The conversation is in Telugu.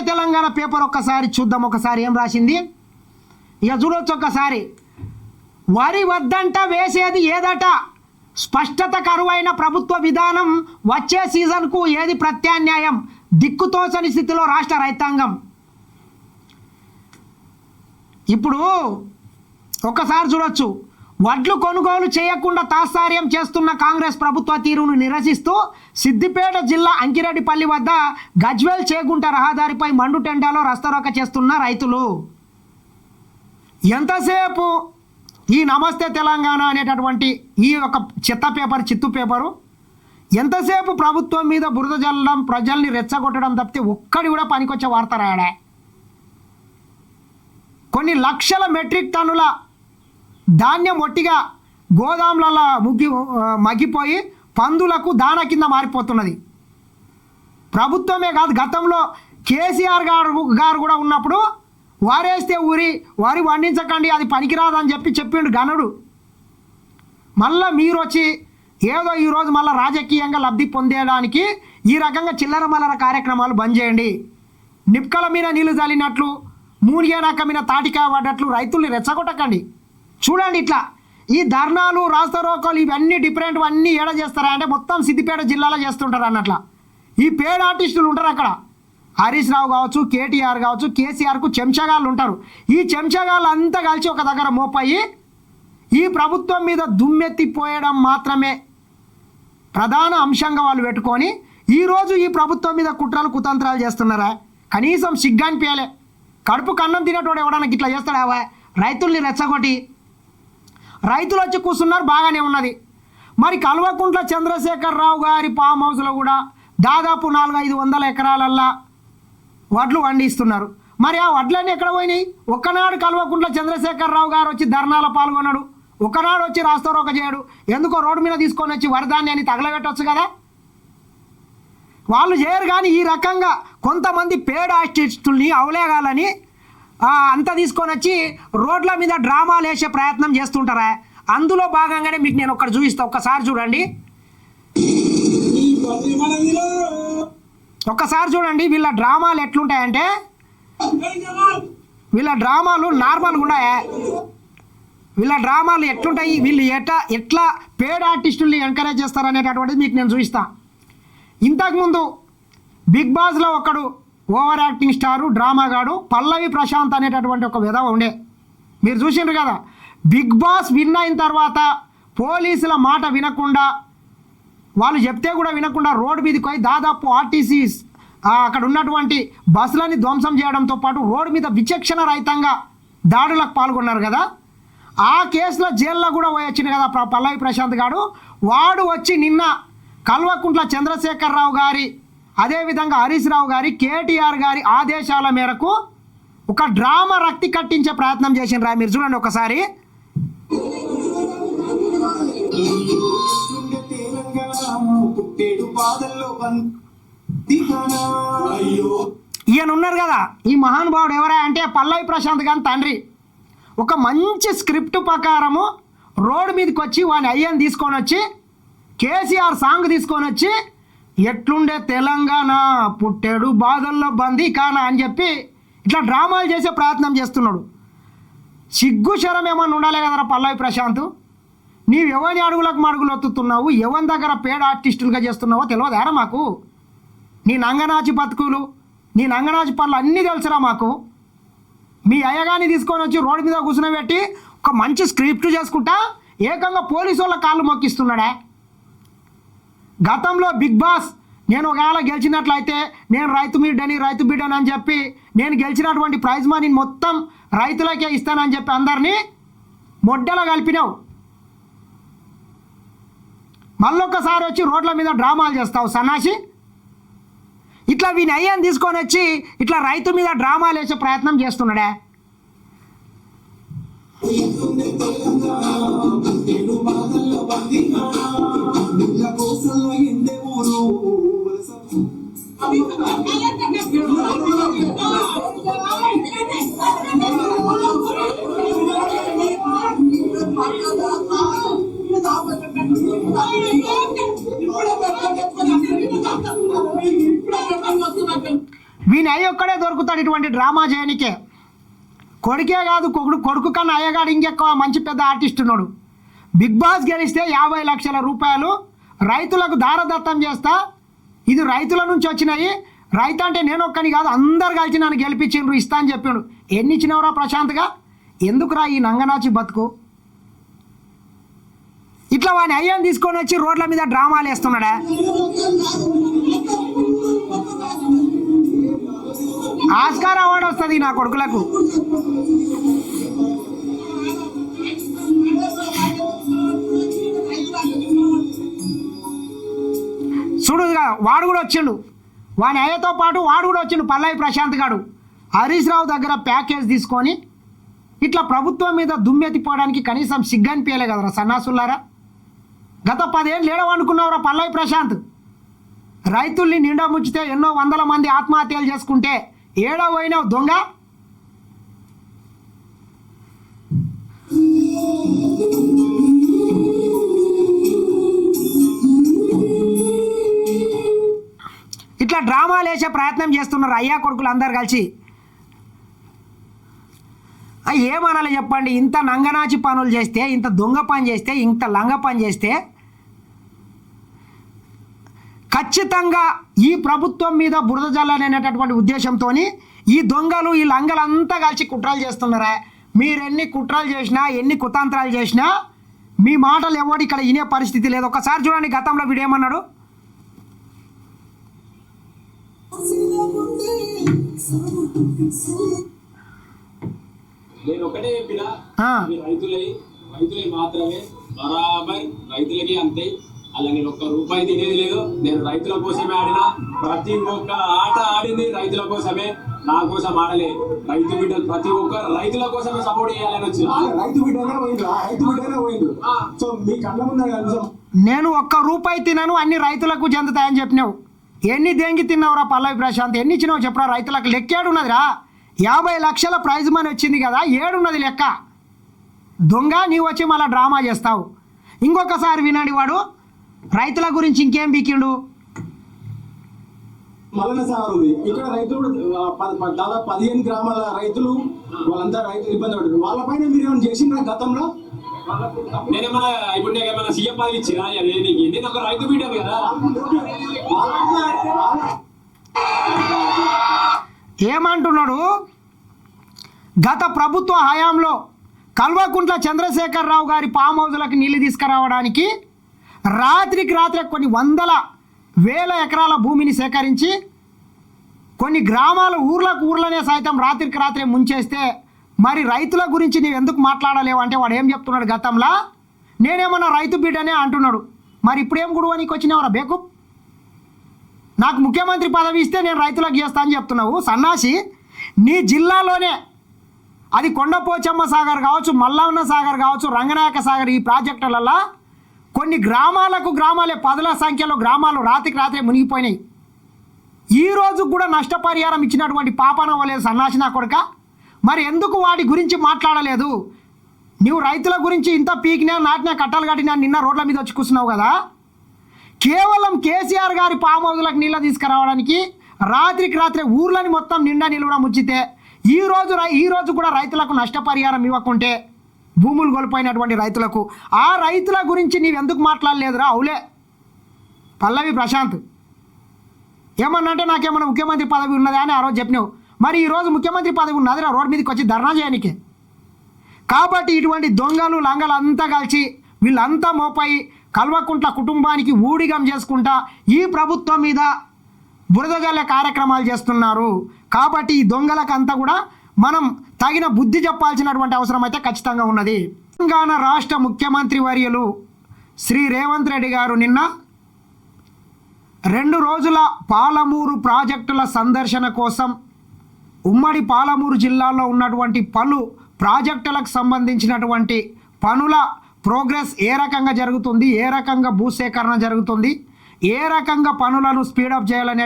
తెలంగాణ పేపర్ ఒక్కసారి చూద్దాం. ఒకసారి ఏం రాసింది ఇక చూడొచ్చు. ఒక్కసారి వరి వద్దంట వేసేది ఏదట, స్పష్టత కరువైన ప్రభుత్వ విధానం, వచ్చే సీజన్కు ఏది ప్రత్యామ్నాయం, దిక్కుతోచని స్థితిలో రాష్ట్ర రైతాంగం. ఇప్పుడు ఒక్కసారి చూడొచ్చు. వడ్లు కొనుగోలు చేయకుండా తాత్సార్యం చేస్తున్న కాంగ్రెస్ ప్రభుత్వ తీరును నిరసిస్తూ సిద్దిపేట జిల్లా అంకిరెడ్డిపల్లి వద్ద గజ్వేల్ చేగుంట రహదారిపై మండుటెండాలో రస్తారోక చేస్తున్న రైతులు. ఎంతసేపు ఈ నమస్తే తెలంగాణ అనేటటువంటి ఈ ఒక చిత్త పేపర్, చిత్తు పేపరు ఎంతసేపు ప్రభుత్వం మీద బురద జల్లడం, ప్రజల్ని రెచ్చగొట్టడం తప్పితే ఒక్కడి కూడా పనికొచ్చే వార్త రాయడా. కొన్ని లక్షల మెట్రిక్ టన్నుల ధాన్యం ఒట్టిగా గోదాములలో మగ్గిపోయి పందులకు దాన కింద మారిపోతున్నది. ప్రభుత్వమే కాదు, గతంలో కేసీఆర్ గారు కూడా ఉన్నప్పుడు వారేస్తే వరి వండించకండి, అది పనికిరాదని చెప్పిండు గనుడు. మళ్ళీ మీరు వచ్చి ఏదో ఈరోజు మళ్ళీ రాజకీయంగా లబ్ధి పొందేయడానికి ఈ రకంగా చిల్లర మల్లర కార్యక్రమాలు బంద్ చేయండి. నిప్కల మీద నీళ్లు చల్లినట్లు, మూనిగేనాక మీద తాటికాయ పడ్డట్లు రైతుల్ని రెచ్చగొట్టకండి. చూడండి, ఇట్లా ఈ ధర్నాలు, రాస్తారోకోలు ఇవన్నీ డిఫరెంట్ అన్నీ ఏడ చేస్తారా అంటే మొత్తం సిద్దిపేట జిల్లాలో చేస్తుంటారు అన్నట్ల. ఈ పేడ్ ఆర్టిస్టులు ఉంటారు అక్కడ. హరీష్ రావు కావచ్చు, కేటీఆర్ కావచ్చు, కేసీఆర్కు చెంచగాళ్ళు ఉంటారు. ఈ చెంచగాళ్ళు అంతా కలిసి ఒక దగ్గర మోపయ్యి ఈ ప్రభుత్వం మీద దుమ్మెత్తిపోయడం మాత్రమే ప్రధాన అంశంగా వాళ్ళు పెట్టుకొని ఈరోజు ఈ ప్రభుత్వం మీద కుట్రలు కుతంత్రాలు చేస్తున్నారా? కనీసం సిగ్గానిపించాలే. కడుపు కన్నం తినేటోడు ఎవడన్నా ఇట్లా చేస్తాడా? రైతుల్ని రెచ్చగొట్టి రైతులు వచ్చి కూర్చున్నారు, బాగానే ఉన్నది. మరి కల్వకుంట్ల చంద్రశేఖరరావు గారి ఫామ్ హౌస్లో కూడా దాదాపు 400-500 ఎకరాలల్లా వడ్లు వండిస్తున్నారు. మరి ఆ వడ్లన్నీ ఎక్కడ పోయినాయి? ఒక్కనాడు కల్వకుంట్ల చంద్రశేఖరరావు గారు వచ్చి ధర్నాలో పాల్గొన్నాడు, ఒకనాడు వచ్చి రాస్తారోక చేయడు. ఎందుకో రోడ్డు మీద తీసుకొని వచ్చి వరదాన్యాన్ని తగలబెట్టవచ్చు కదా. వాళ్ళు చేయరు. కానీ ఈ రకంగా కొంతమంది పేడ్ ఆర్టిస్టుల్ని అవలేగాలని అంతా తీసుకొని వచ్చి రోడ్ల మీద డ్రామాలు వేసే ప్రయత్నం చేస్తుంటారా? అందులో భాగంగానే మీకు నేను ఒకటి చూపిస్తా. ఒక్కసారి చూడండి, ఒక్కసారి చూడండి. వీళ్ళ డ్రామాలు ఎట్లుంటాయంటే, వీళ్ళ డ్రామాలు నార్మల్గా ఉన్నాయా? వీళ్ళ డ్రామాలు ఎట్లుంటాయి, వీళ్ళు ఎట్లా పేడ్ ఆర్టిస్టుల్ని ఎంకరేజ్ చేస్తారనేటటువంటిది మీకు నేను చూపిస్తా. ఇంతకుముందు బిగ్ బాస్లో ఒకడు ఓవర్ యాక్టింగ్ స్టారు, డ్రామాగాడు పల్లవి ప్రశాంత్ అనేటటువంటి ఒక విధవ ఉండే, మీరు చూసిండ్రు కదా. బిగ్ బాస్ విన్ అయిన తర్వాత పోలీసుల మాట వినకుండా, వాళ్ళు చెప్తే కూడా వినకుండా రోడ్డు మీదకి పోయి దాదాపు ఆర్టీసీ అక్కడ ఉన్నటువంటి బస్సులని ధ్వంసం చేయడంతో పాటు రోడ్డు మీద విచక్షణ రహితంగా దాడులకు పాల్గొన్నారు కదా. ఆ కేసులో జైల్లో కూడా వచ్చింది కదా పల్లవి ప్రశాంత్ గారు. వాడు వచ్చి నిన్న కల్వకుంట్ల చంద్రశేఖరరావు గారి, అదేవిధంగా హరీష్ రావు గారి, కేటీఆర్ గారి ఆదేశాల మేరకు ఒక డ్రామా రక్తి కట్టించే ప్రయత్నం చేసిండ్రా. మీరు చూడండి ఒకసారి. ఈయన ఉన్నారు కదా, ఈ మహానుభావుడు ఎవరా అంటే పల్లవి ప్రశాంత్ గారి తండ్రి. ఒక మంచి స్క్రిప్ట్ ప్రకారము రోడ్డు మీదకి వచ్చి వాని అయ్యని తీసుకొని వచ్చి కేసీఆర్ సాంగ్ తీసుకొని వచ్చి ఎట్లుండే తెలంగాణ పుట్టేడు బాధల్లో బందీ కానా అని చెప్పి ఇట్లా డ్రామాలు చేసే ప్రయత్నం చేస్తున్నాడు. సిగ్గు శరం ఏమన్నా ఉండాలి కదరా పల్లవి ప్రశాంత్. నీవు ఎవరి అడుగులకు మడుగులు ఒత్తుతున్నావు, ఎవరి దగ్గర పేడ ఆర్టిస్టులుగా చేస్తున్నావో తెలియదారా మాకు? నీ నంగనాచి బతుకులు, నీ నంగనాచి పనులు అన్నీ తెలుసురా మాకు. మీ అయ్యగాని తీసుకొని వచ్చి రోడ్డు మీద కూర్చునబెట్టి ఒక మంచి స్క్రిప్ట్ చేసుకుంటా ఏకంగా పోలీసు వాళ్ళ కాళ్ళు మొక్కిస్తున్నాడా? గతంలో బిగ్ బాస్ నేను ఒకవేళ గెలిచినట్లయితే నేను రైతు బిడ్డని అని చెప్పి నేను గెలిచినటువంటి ప్రైజ్ మనీని మొత్తం రైతులకే ఇస్తానని చెప్పి అందరినీ మొడ్డలో కలిపినావు. మళ్ళొక్కసారి వచ్చి రోడ్ల మీద డ్రామాలు చేస్తావు సన్నాసి. ఇట్లా వీని అయ్యని తీసుకొని వచ్చి ఇట్లా రైతు మీద డ్రామాలు వేసే ప్రయత్నం చేస్తున్నాడా? వీని అయ్యి ఒక్కడే దొరుకుతాడు ఇటువంటి డ్రామా చేయనికే. కొడుకే కాదు, కొడుకు కన్నా అయ్యగాడు ఇంకెక్కువ మంచి పెద్ద ఆర్టిస్ట్ ఉన్నాడు. బిగ్ బాస్ గెలిస్తే 50 లక్షల రూపాయలు రైతులకు దారదత్తం చేస్తా, ఇది రైతుల నుంచి వచ్చినాయి, రైతు అంటే నేను ఒక్కని కాదు అందరు కలిసి నన్ను గెలిపించిండ్రు ఇస్తా అని చెప్పాడు. ఎన్ని ఇచ్చినవరా ప్రశాంత్గా? ఎందుకురా ఈ నంగనాచి బతుకు? ఇట్లా వాని అయ్యని తీసుకొని వచ్చి రోడ్ల మీద డ్రామాలు వేస్తున్నాడా? ఆస్కార్ అవార్డు వస్తుంది నా కొడుకులకు. చూడుగా వాడు కూడా వచ్చిండు, వాని అయ్యతో పాటు వాడు కూడా వచ్చిండు. పల్లవి ప్రశాంత్ గాడు హరీష్ రావు దగ్గర ప్యాకేజ్ తీసుకొని ఇట్లా ప్రభుత్వం మీద దుమ్మెత్తిపోవడానికి కనీసం సిగ్గనిపించలే కదరా సన్నాసులారా. గత 10 ఏళ్ళు ఏడవనుకున్నావురా పల్లవి ప్రశాంత్? రైతుల్ని నిండా ముంచితే ఎన్నో వందల మంది ఆత్మహత్యలు చేసుకుంటే ఏడో పోయినావు దొంగ. ఇట్లా డ్రామాలు వేసే ప్రయత్నం చేస్తున్నారు అయ్యా కొడుకులు అందరు కలిసి. ఏమనాలి చెప్పండి? ఇంత నంగనాచి పనులు చేస్తే, ఇంత దొంగ పని చేస్తే, ఇంత లంగ పని చేస్తే ఖచ్చితంగా ఈ ప్రభుత్వం మీద బురద జల్లనేటటువంటి ఉద్దేశంతో ఈ దొంగలు ఈ లంగలంతా కలిసి కుట్రలు చేస్తున్నారా. మీరు ఎన్ని కుట్రలు చేసినా, ఎన్ని కుతంత్రాలు చేసినా మీ మాటలు ఎవడు ఇక్కడ వినే పరిస్థితి లేదు. ఒకసారి చూడండి గతంలో వీడు ఏమన్నాడు. నేను ఒకటే చెప్పినా, రైతులై మాత్రమే బరాబర్ రైతులకి అంతే. అలా నేను ఒక్క రూపాయి తినేది లేదు. నేను రైతుల కోసమే ఆడినా, ప్రతి ఒక్క ఆట ఆడింది రైతుల కోసమే, నా కోసం ఆడలే. రైతు బిడ్డలు ప్రతి ఒక్క రైతుల కోసమే సపోర్ట్ చేయాలని వచ్చింది. రైతు బిడ్డనే పోయిండు. సో మీ కళ్ళ ముందు నేను ఒక్క రూపాయి తినను, అన్ని రైతులకు చెందుతాయని చెప్పినావు. ఎన్ని దేంగి తిన్నావురా పల్లవి ప్రశాంత్? ఎన్ని ఇచ్చినావు చెప్పరా రైతులకు? లెక్కేడున్నదిరా? 50 లక్షల ప్రైజ్ మనీ వచ్చింది కదా, ఏడున్నది లెక్క. దొంగ నీవు వచ్చి మళ్ళీ డ్రామా చేస్తావు. ఇంకొకసారి వినండి వాడు రైతుల గురించి ఇంకేం బీకిండు. మల్లన్న సాగర్ ఉంది ఇక్కడ, రైతులు దాదాపు 15 గ్రామాల రైతులు, వాళ్ళంతా రైతులు ఇబ్బంది పడుతుంది. వాళ్ళపైన మీరు ఏమైనా చేసిండ్రా గతంలో? నేనేమన్నా ఇప్పుడు ఏమైనా సీఎం పదవి ఇచ్చినా? నేను ఒక రైతు బిడ్డ కదా. ఏమంటున్నాడు? గత ప్రభుత్వ హయాంలో కల్వకుంట్ల చంద్రశేఖరరావు గారి ఫామ్ హౌస్లకు నీళ్లు తీసుకురావడానికి రాత్రికి రాత్రి కొన్ని వందల వేల ఎకరాల భూమిని సేకరించి కొన్ని గ్రామాల ఊర్లనే సైతం రాత్రికి రాత్రే ముంచేస్తే మరి రైతుల గురించి నీవు ఎందుకు మాట్లాడలేవు అంటే వాడు ఏం చెప్తున్నాడు? గతంలో నేనేమన్నా రైతు బిడ్డనే అంటున్నాడు. మరి ఇప్పుడేం గుడువనికి వచ్చినావురా బేకు? నాకు ముఖ్యమంత్రి పదవి ఇస్తే నేను రైతులకు చేస్తా అని చెప్తున్నావు సన్నాసి. నీ జిల్లాలోనే అది కొండపోచమ్మ సాగర్ కావచ్చు, మల్లన్న సాగర్ కావచ్చు, రంగనాయక సాగర్, ఈ ప్రాజెక్టులలో కొన్ని గ్రామాలే 10ల సంఖ్యలో గ్రామాలు రాత్రికి రాత్రే మునిగిపోయినాయి. ఈరోజు కూడా నష్టపరిహారం ఇచ్చినటువంటి పాపన అవ్వలేదు సన్నాసి నా కొడుక. మరి ఎందుకు వాటి గురించి మాట్లాడలేదు? నువ్వు రైతుల గురించి ఇంత పీకినా నాటినా కట్టలు కట్టినా నిన్న రోడ్ల మీద వచ్చి కూర్చున్నావు కదా. కేవలం కేసీఆర్ గారి ఫామ్ హౌస్లకు నీళ్ళ తీసుకురావడానికి రాత్రికి రాత్రే ఊర్లని మొత్తం నిండా నిలువడం ముచ్చితే ఈ రోజు కూడా రైతులకు నష్టపరిహారం ఇవ్వకుంటే భూములు కోల్పోయినటువంటి రైతులకు, ఆ రైతుల గురించి నీవెందుకు మాట్లాడలేదురా? అవులే పల్లవి ప్రశాంత్ ఏమన్నంటే నాకేమన్నా ముఖ్యమంత్రి పదవి ఉన్నదా అని ఆ రోజు చెప్పినావు. మరి ఈరోజు ముఖ్యమంత్రి పదవి ఉన్నదిరా రోడ్డు మీదకి వచ్చి ధర్నా చేయడానికి. కాబట్టి ఇటువంటి దొంగలు లంగలు అంతా కలిసి వీళ్ళంతా మోపాయి కల్వకుంట్ల కుటుంబానికి ఊడిగం చేసుకుంటా ఈ ప్రభుత్వం మీద బురదజల్లే కార్యక్రమాలు చేస్తున్నారు. కాబట్టి ఈ దొంగలకంతా కూడా మనం తగిన బుద్ధి చెప్పాల్సినటువంటి అవసరం అయితే ఖచ్చితంగా ఉన్నది. తెలంగాణ రాష్ట్ర ముఖ్యమంత్రి వర్యులు శ్రీ రేవంత్ రెడ్డి గారు నిన్న 2 రోజుల పాలమూరు ప్రాజెక్టుల సందర్శన కోసం ఉమ్మడి పాలమూరు జిల్లాలో ఉన్నటువంటి పలు ప్రాజెక్టులకు సంబంధించినటువంటి పనుల ప్రోగ్రెస్ ఏ రకంగా జరుగుతుంది, ఏ రకంగా భూసేకరణ జరుగుతుంది, ఏ రకంగా పనులను స్పీడప్ చేయాలనే